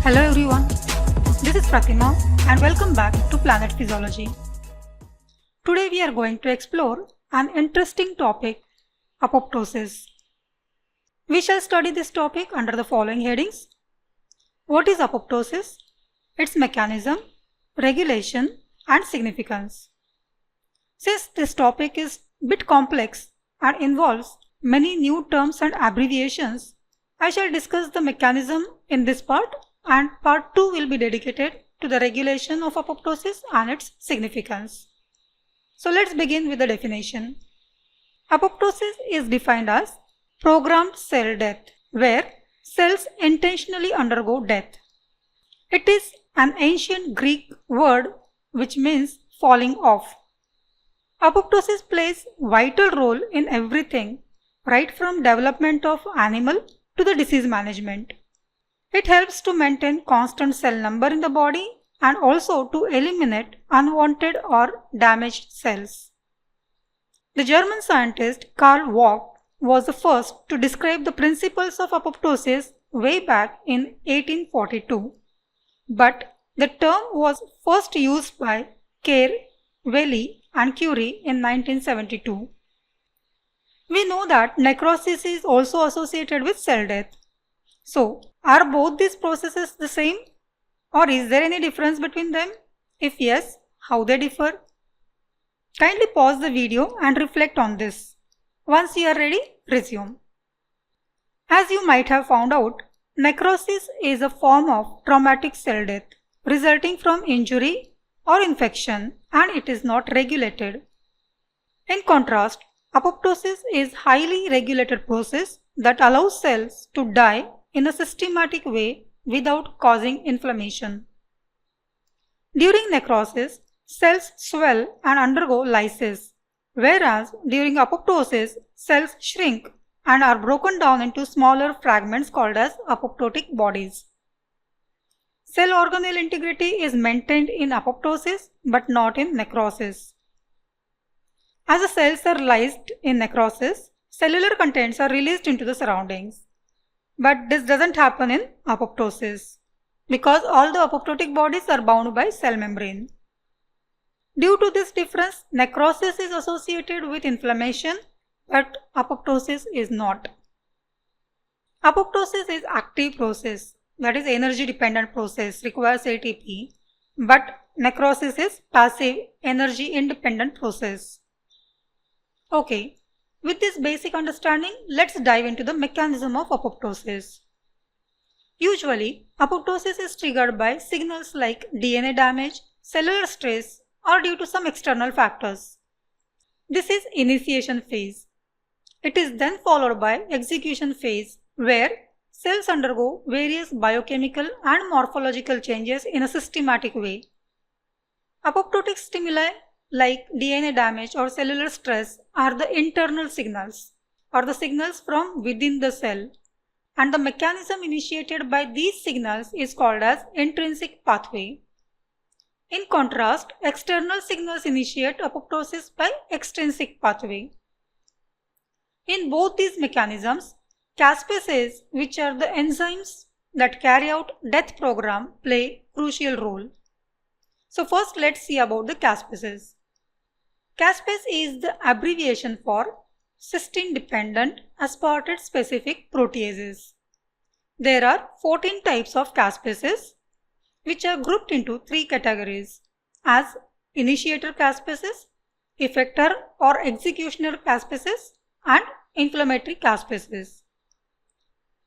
Hello everyone, this is Pratima and welcome back to Planet Physiology. Today we are going to explore an interesting topic, apoptosis. We shall study this topic under the following headings. What is apoptosis? Its mechanism, regulation and significance. Since this topic is a bit complex and involves many new terms and abbreviations, I shall discuss the mechanism in this part, and part 2 will be dedicated to the regulation of apoptosis and its significance. So let's begin with the definition. Apoptosis is defined as programmed cell death, where cells intentionally undergo death. It is an ancient Greek word which means falling off. Apoptosis plays a vital role in everything, right from development of animal to the disease management. It helps to maintain constant cell number in the body and also to eliminate unwanted or damaged cells. The German scientist Karl Vogt was the first to describe the principles of apoptosis way back in 1842, but the term was first used by Kerr, Welly and Curie in 1972. We know that necrosis is also associated with cell death. So, are both these processes the same, or is there any difference between them? If yes, how they differ? Kindly pause the video and reflect on this. Once you are ready, resume. As you might have found out, necrosis is a form of traumatic cell death resulting from injury or infection, and it is not regulated. In contrast, apoptosis is a highly regulated process that allows cells to die in a systematic way without causing inflammation. During necrosis, cells swell and undergo lysis, whereas during apoptosis, cells shrink and are broken down into smaller fragments called as apoptotic bodies. Cell organelle integrity is maintained in apoptosis but not in necrosis. As the cells are lysed in necrosis, cellular contents are released into the surroundings. But this doesn't happen in apoptosis because all the apoptotic bodies are bound by cell membrane. Due to this difference, necrosis is associated with inflammation, but apoptosis is not. Apoptosis is active process, that is energy dependent process, requires ATP, but necrosis is passive energy independent process. Okay, with this basic understanding, let's dive into the mechanism of apoptosis. Usually, apoptosis is triggered by signals like DNA damage, cellular stress, or due to some external factors. This is initiation phase. It is then followed by execution phase, where cells undergo various biochemical and morphological changes in a systematic way. Apoptotic stimuli like DNA damage or cellular stress are the internal signals or the signals from within the cell, and the mechanism initiated by these signals is called as intrinsic pathway. In contrast, external signals initiate apoptosis by extrinsic pathway. In both these mechanisms, caspases, which are the enzymes that carry out death program, play a crucial role. So first let's see about the caspases. Caspase is the abbreviation for cysteine-dependent aspartate specific proteases. There are 14 types of caspases which are grouped into 3 categories as initiator caspases, effector or executioner caspases, and inflammatory caspases.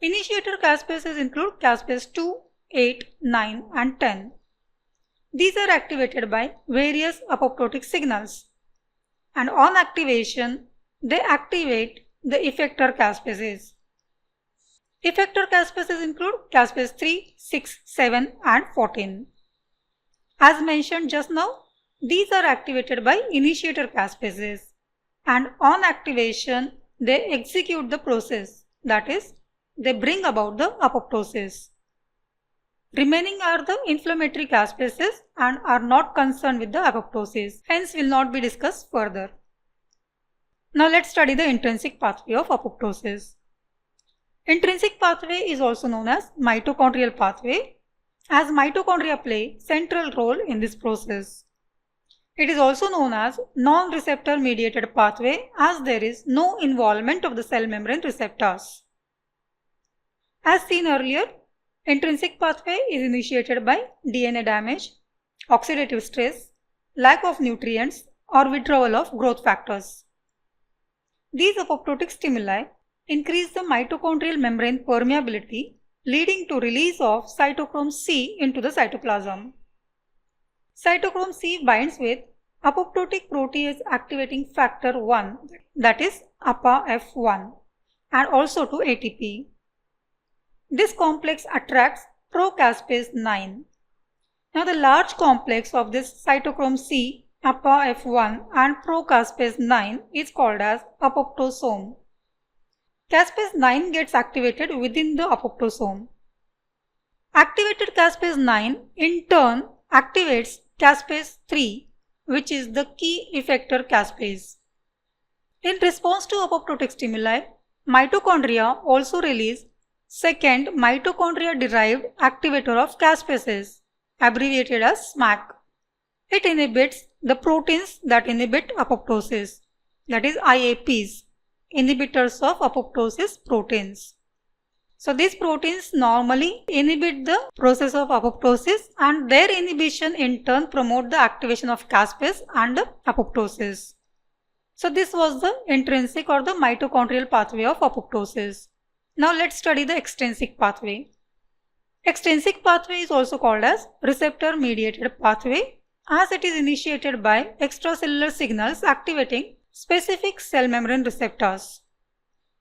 Initiator caspases include caspase 2, 8, 9 and 10. These are activated by various apoptotic signals, and on activation, they activate the effector caspases. Effector caspases include caspase 3, 6, 7 and 14. As mentioned just now, these are activated by initiator caspases, and on activation, they execute the process, that is, they bring about the apoptosis. Remaining are the inflammatory caspases and are not concerned with the apoptosis, hence will not be discussed further. Now let's study the intrinsic pathway of apoptosis. Intrinsic pathway is also known as mitochondrial pathway. as mitochondria play central role in this process. It is also known as non-receptor mediated pathway as there is no involvement of the cell membrane receptors. As seen earlier, intrinsic pathway is initiated by DNA damage, oxidative stress, lack of nutrients, or withdrawal of growth factors. These apoptotic stimuli increase the mitochondrial membrane permeability, leading to release of cytochrome C into the cytoplasm. Cytochrome C binds with apoptotic protease activating factor 1, that is APA-F1, and also to ATP. This complex attracts procaspase 9. Now the large complex of this cytochrome C, APA-F1 and procaspase 9 is called as apoptosome. Caspase 9 gets activated within the apoptosome. Activated caspase 9 in turn activates caspase 3, which is the key effector caspase. In response to apoptotic stimuli, mitochondria also release second mitochondria-derived activator of caspases, abbreviated as SMAC. It inhibits the proteins that inhibit apoptosis, that is IAPs, inhibitors of apoptosis proteins. So these proteins normally inhibit the process of apoptosis, and their inhibition in turn promote the activation of caspase and the apoptosis. So this was the intrinsic or the mitochondrial pathway of apoptosis. Now let's study the extrinsic pathway. Extrinsic pathway is also called as receptor mediated pathway as it is initiated by extracellular signals activating specific cell membrane receptors.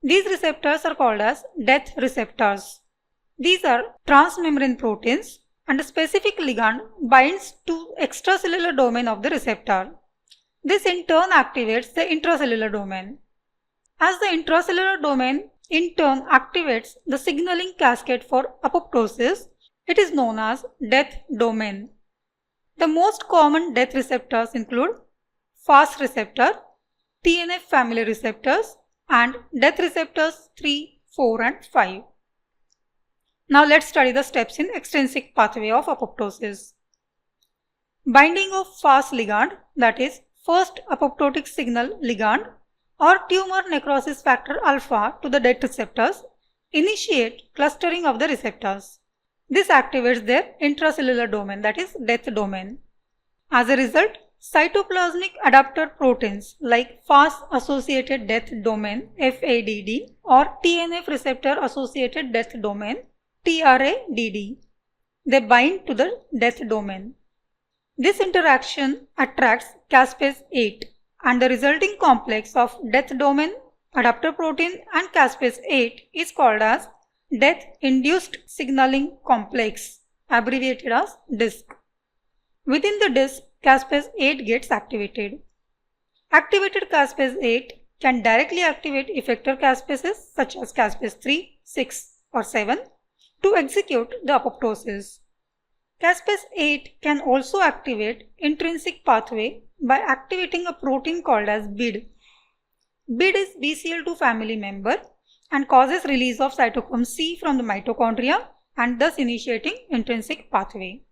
These receptors are called as death receptors. These are transmembrane proteins and a specific ligand binds to extracellular domain of the receptor. This in turn activates the intracellular domain. As the intracellular domain in turn activates the signaling cascade for apoptosis, it is known as death domain. The most common death receptors include FAS receptor, TNF family receptors, and death receptors 3, 4 and 5. Now let's study the steps in extrinsic pathway of apoptosis. Binding of FAS ligand, that is first apoptotic signal ligand, or tumor necrosis factor alpha to the death receptors initiate clustering of the receptors. This activates their intracellular domain, that is death domain. As a result, cytoplasmic adapter proteins like FAS associated death domain FADD or TNF receptor associated death domain TRADD. They bind to the death domain. This interaction attracts caspase 8 and the resulting complex of death domain, adapter protein and caspase 8 is called as death induced signaling complex, abbreviated as DISC. Within the DISC, caspase 8 gets activated. Activated caspase 8 can directly activate effector caspases such as caspase 3, 6 or 7 to execute the apoptosis. Caspase 8 can also activate intrinsic pathway by activating a protein called as BID. BID is BCL2 family member and causes release of cytochrome C from the mitochondria and thus initiating intrinsic pathway.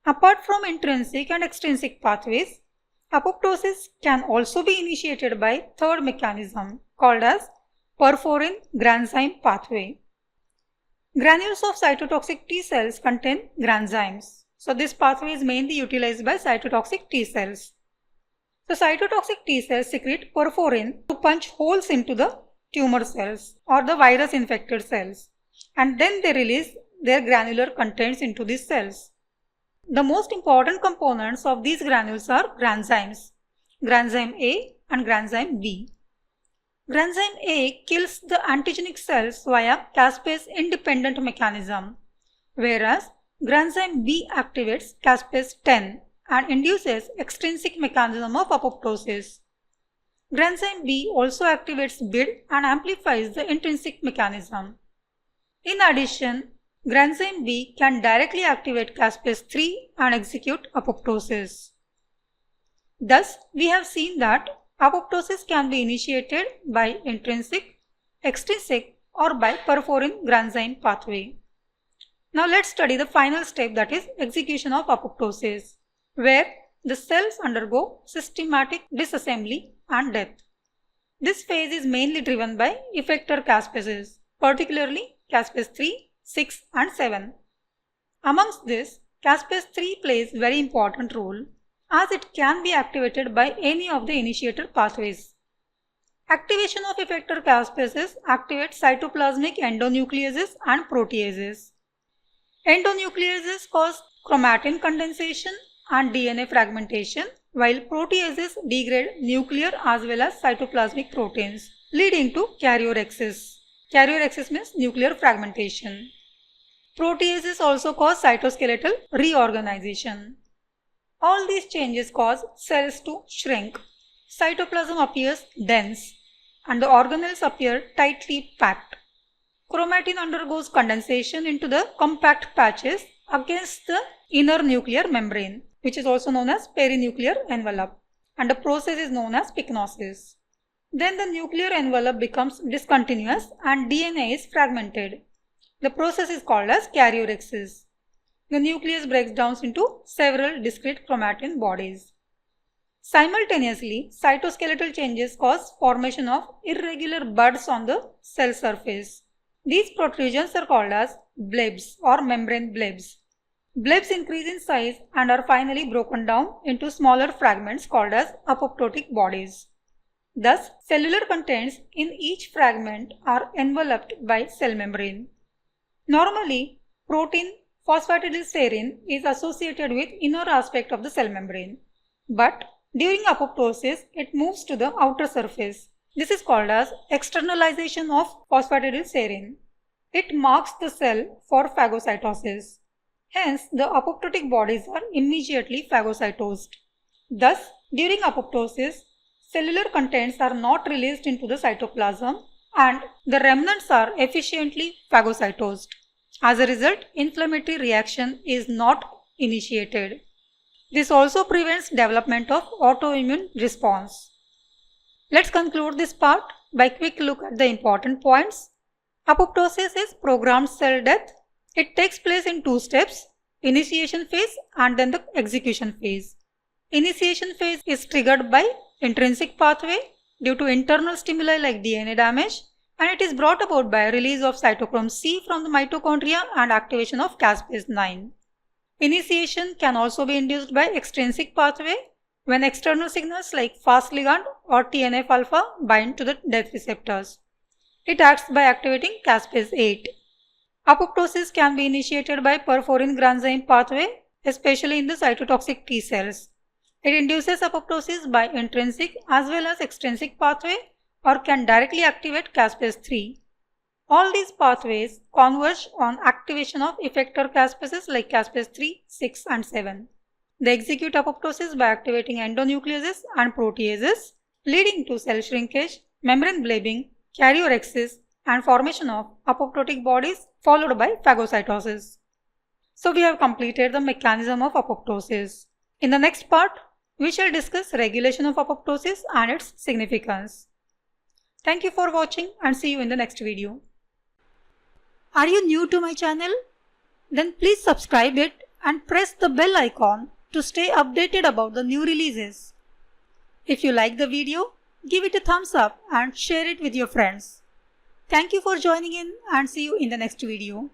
Apart from intrinsic and extrinsic pathways, apoptosis can also be initiated by third mechanism called as perforin granzyme pathway. Granules of cytotoxic T cells contain granzymes. So this pathway is mainly utilized by cytotoxic T cells. So cytotoxic T cells secrete perforin to punch holes into the tumor cells or the virus infected cells, and then they release their granular contents into these cells. The most important components of these granules are granzymes, granzyme A and granzyme B. Granzyme A kills the antigenic cells via caspase independent mechanism, whereas granzyme B activates caspase 10 and induces extrinsic mechanism of apoptosis. Granzyme B also activates BID and amplifies the intrinsic mechanism. In addition, granzyme B can directly activate caspase 3 and execute apoptosis. Thus, we have seen that apoptosis can be initiated by intrinsic, extrinsic or by perforin granzyme pathway. Now let's study the final step, that is execution of apoptosis, where the cells undergo systematic disassembly and death. This phase is mainly driven by effector caspases, particularly caspase 3, 6 and 7. Amongst this, caspase 3 plays very important role as it can be activated by any of the initiator pathways. Activation of effector caspases activates cytoplasmic endonucleases and proteases. Endonucleases cause chromatin condensation and DNA fragmentation, while proteases degrade nuclear as well as cytoplasmic proteins, leading to karyorrhexis. Karyorrhexis means nuclear fragmentation. Proteases also cause cytoskeletal reorganization. All these changes cause cells to shrink. Cytoplasm appears dense and the organelles appear tightly packed. Chromatin undergoes condensation into the compact patches against the inner nuclear membrane, which is also known as perinuclear envelope, and the process is known as pycnosis. Then the nuclear envelope becomes discontinuous and DNA is fragmented. The process is called as karyorrhexis. The nucleus breaks down into several discrete chromatin bodies. Simultaneously, cytoskeletal changes cause formation of irregular buds on the cell surface. These protrusions are called as blebs or membrane blebs. Blebs increase in size and are finally broken down into smaller fragments called as apoptotic bodies. Thus, cellular contents in each fragment are enveloped by cell membrane. Normally, protein phosphatidylserine is associated with inner aspect of the cell membrane, but during apoptosis, it moves to the outer surface. This is called as externalization of phosphatidylserine. It marks the cell for phagocytosis. Hence, the apoptotic bodies are immediately phagocytosed. Thus, during apoptosis, cellular contents are not released into the cytoplasm and the remnants are efficiently phagocytosed. As a result, inflammatory reaction is not initiated. This also prevents development of autoimmune response. Let's conclude this part by a quick look at the important points. Apoptosis is programmed cell death. It takes place in two steps, initiation phase and then the execution phase. Initiation phase is triggered by intrinsic pathway due to internal stimuli like DNA damage, and it is brought about by release of cytochrome C from the mitochondria and activation of caspase 9. Initiation can also be induced by extrinsic pathway when external signals like Fas ligand or TNF-alpha bind to the death receptors. It acts by activating caspase 8. Apoptosis can be initiated by perforin granzyme pathway, especially in the cytotoxic T cells. It induces apoptosis by intrinsic as well as extrinsic pathway or can directly activate caspase 3. All these pathways converge on activation of effector caspases like caspase 3, 6 and 7. They execute apoptosis by activating endonucleases and proteases, leading to cell shrinkage, membrane blebbing, karyorrhexis and formation of apoptotic bodies followed by phagocytosis. So we have completed the mechanism of apoptosis. In the next part, we shall discuss regulation of apoptosis and its significance. Thank you for watching and see you in the next video. Are you new to my channel? Then please subscribe it and press the bell icon to stay updated about the new releases. If you like the video, give it a thumbs up and share it with your friends. Thank you for joining in and see you in the next video.